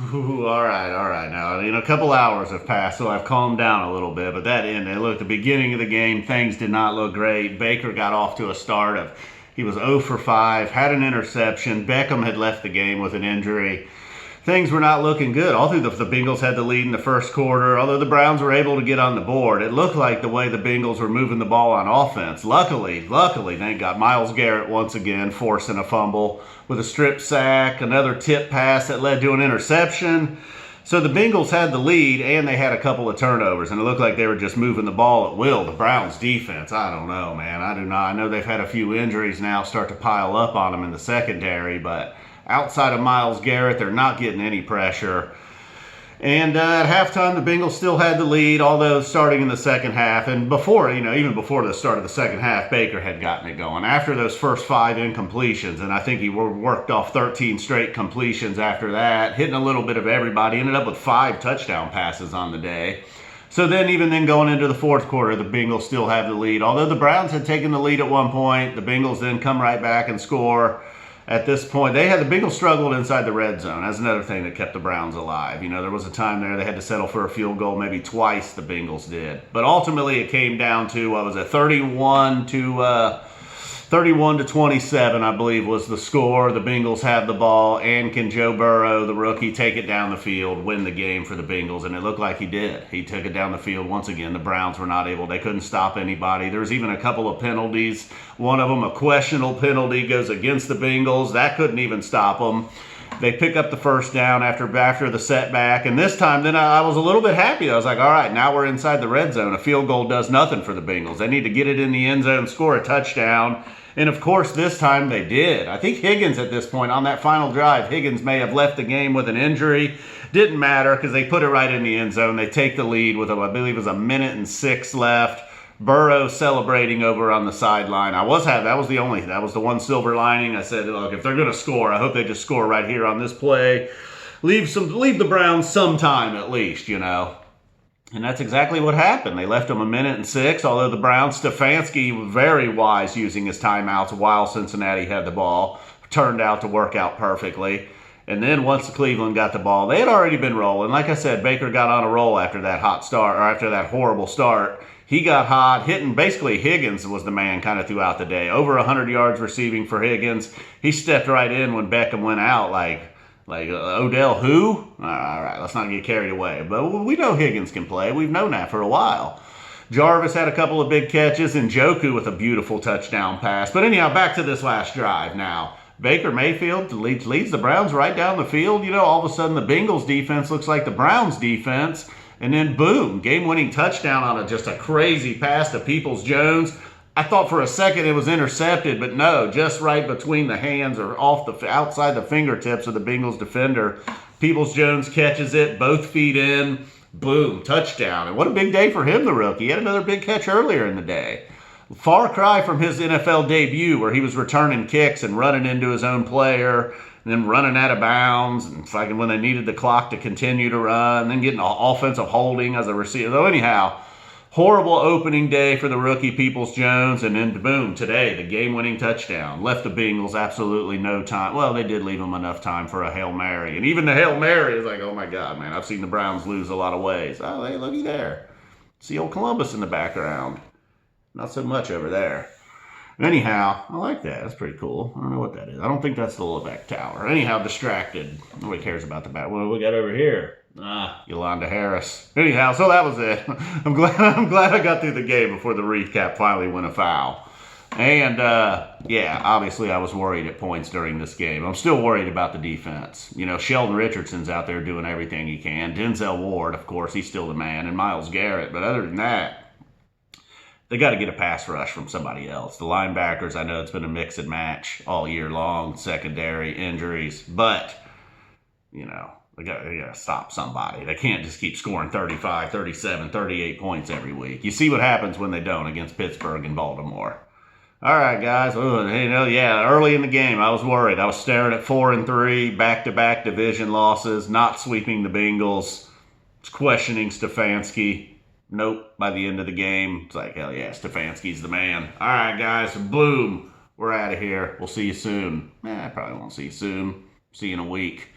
Ooh, all right, all right. Now, a couple hours have passed, so I've calmed down a little bit. But that ended. Look, the beginning of the game, things did not look great. Baker got off to a start of, he was 0 for 5, had an interception. Beckham had left the game with an injury. Things were not looking good. All through the Bengals had the lead in the first quarter. Although the Browns were able to get on the board, it looked like the way the Bengals were moving the ball on offense. Luckily, thank God, Myles Garrett once again forcing a fumble with a strip sack, another tip pass that led to an interception. So the Bengals had the lead, and they had a couple of turnovers, and it looked like they were just moving the ball at will. The Browns defense, I don't know, man. I do not. I know they've had a few injuries now start to pile up on them in the secondary, but outside of Myles Garrett, they're not getting any pressure. And at halftime, the Bengals still had the lead, although starting in the second half, and before, even before the start of the second half, Baker had gotten it going. After those first 5 incompletions, and I think he worked off 13 straight completions after that, hitting a little bit of everybody, ended up with 5 touchdown passes on the day. So then going into the fourth quarter, the Bengals still have the lead. Although the Browns had taken the lead at one point, the Bengals then come right back and score. At this point, the Bengals struggled inside the red zone. That's another thing that kept the Browns alive. There was a time there they had to settle for a field goal, maybe twice the Bengals did. But ultimately, it came down to, 31 to 27, I believe, was the score. The Bengals have the ball, and can Joe Burrow, the rookie, take it down the field, win the game for the Bengals? And it looked like he did. He took it down the field once again. The Browns were not able. They couldn't stop anybody. There was even a couple of penalties. One of them, a questionable penalty, goes against the Bengals. That couldn't even stop them. They pick up the first down after the setback. And this time, then I was a little bit happy. I was like, all right, now we're inside the red zone. A field goal does nothing for the Bengals. They need to get it in the end zone, score a touchdown. And of course, this time they did. I think Higgins at this point, on that final drive, Higgins may have left the game with an injury. Didn't matter because they put it right in the end zone. They take the lead with, I believe it was 1:06 left. Burrow celebrating over on the sideline. That was the one silver lining. I said, look, if they're going to score, I hope they just score right here on this play. Leave the Browns some time at least, And that's exactly what happened. They left them 1:06, although the Browns, Stefanski, very wise using his timeouts while Cincinnati had the ball, turned out to work out perfectly. And then once Cleveland got the ball, they had already been rolling. Like I said, Baker got on a roll after that hot start, or after that horrible start. He got hot, hitting basically Higgins was the man kind of throughout the day. Over 100 yards receiving for Higgins. He stepped right in when Beckham went out like Odell who? All right, let's not get carried away. But we know Higgins can play. We've known that for a while. Jarvis had a couple of big catches, and Njoku with a beautiful touchdown pass. But anyhow, back to this last drive now. Baker Mayfield leads the Browns right down the field. All of a sudden the Bengals defense looks like the Browns defense. And then boom, game-winning touchdown on just a crazy pass to Peoples-Jones. I thought for a second it was intercepted, but no, just right between the hands or outside the fingertips of the Bengals defender. Peoples-Jones catches it, both feet in, boom, touchdown. And what a big day for him, the rookie. He had another big catch earlier in the day. Far cry from his NFL debut where he was returning kicks and running into his own player, and then running out of bounds, and like when they needed the clock to continue to run, then getting offensive holding as a receiver. Though anyhow, horrible opening day for the rookie Peoples-Jones, and then boom, today, the game-winning touchdown. Left the Bengals absolutely no time. Well, they did leave them enough time for a Hail Mary. And even the Hail Mary is like, oh my God, man, I've seen the Browns lose a lot of ways. Oh, hey, looky there. See old Columbus in the background. Not so much over there. Anyhow, I like that. That's pretty cool. I don't know what that is. I don't think that's the Lebec Tower. Anyhow, distracted. Nobody cares about the back. What do we got over here? Yolanda Harris. Anyhow, so that was it. I'm glad I got through the game before the recap finally went afoul. And, obviously I was worried at points during this game. I'm still worried about the defense. Sheldon Richardson's out there doing everything he can. Denzel Ward, of course, he's still the man. And Myles Garrett. But other than that, they got to get a pass rush from somebody else. The linebackers, I know it's been a mix and match all year long, secondary injuries, but, they got to stop somebody. They can't just keep scoring 35, 37, 38 points every week. You see what happens when they don't against Pittsburgh and Baltimore. All right, guys. Early in the game, I was worried. I was staring at 4-3, back-to-back division losses, not sweeping the Bengals, questioning Stefanski. Nope, by the end of the game, it's like, hell yeah, Stefanski's the man. All right, guys, boom, we're out of here. We'll see you soon. I probably won't see you soon. See you in a week.